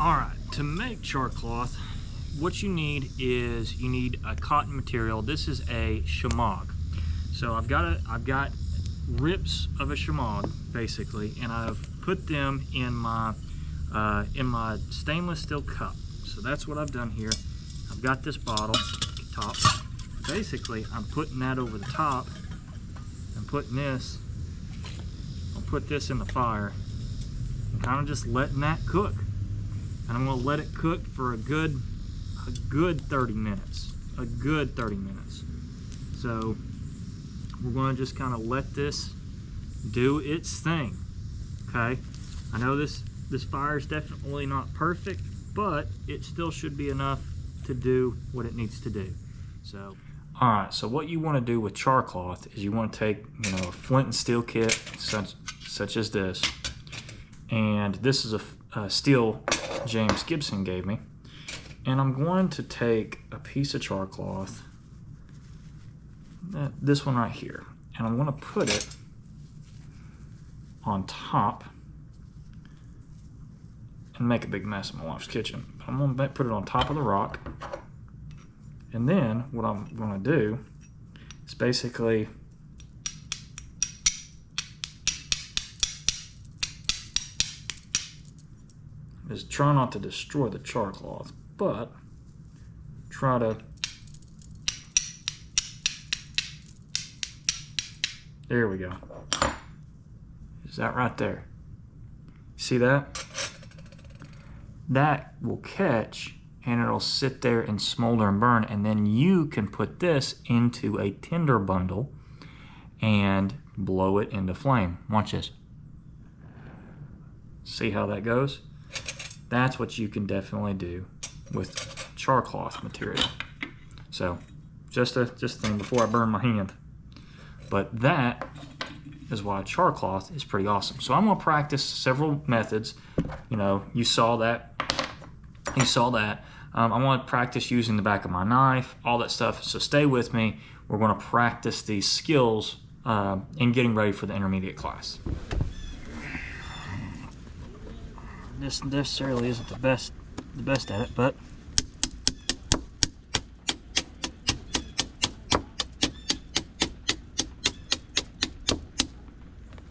All right, to make char cloth, what you need is you need a cotton material. This is a shamog. So I've got rips of a shamog basically, and I've put them in my stainless steel cup. So that's what I've done here. I've got this bottle top. Basically, I'm putting that over the top. I'm putting this. I'll put this in the fire and kind of just letting that cook. And I'm gonna let it cook for a good 30 minutes. A good 30 minutes. So we're gonna just kind of let this do its thing. Okay. I know this fire is definitely not perfect, but it still should be enough to do what it needs to do. So, all right. So what you want to do with char cloth is you want to take, a flint and steel kit such as this, and this is a steel James Gibson gave me, and I'm going to take a piece of char cloth, this one right here, and I'm going to put it on top and make a big mess in my wife's kitchen. But I'm going to put it on top of the rock, and then what I'm going to do is basically try not to destroy the char cloth, but try to, there we go. Is that right there? See that? That will catch and it'll sit there and smolder and burn, and then you can put this into a tinder bundle and blow it into flame. Watch this. See how that goes? That's what you can definitely do with char cloth material. So just a thing before I burn my hand. But that is why char cloth is pretty awesome. So I'm gonna practice several methods. You saw that. I want to practice using the back of my knife, all that stuff. So stay with me. We're going to practice these skills in getting ready for the intermediate class. This necessarily isn't the best at it, but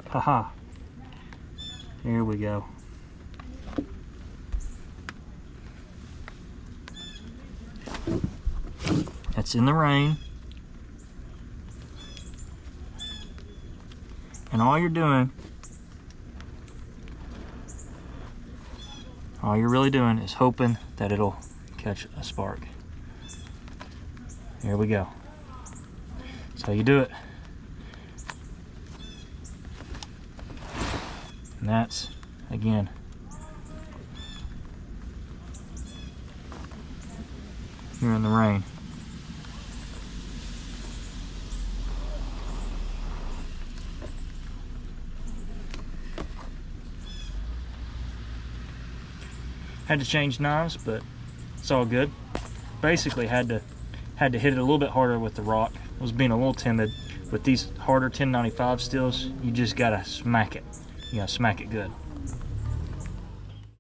haha. Here we go. That's in the rain. And all you're really doing is hoping that it'll catch a spark. Here we go. That's how you do it. And that's, again, here in the rain. Had to change knives, but it's all good. Basically had to hit it a little bit harder with the rock. I was being a little timid. With these harder 1095 steels, you just gotta smack it. You gotta smack it good.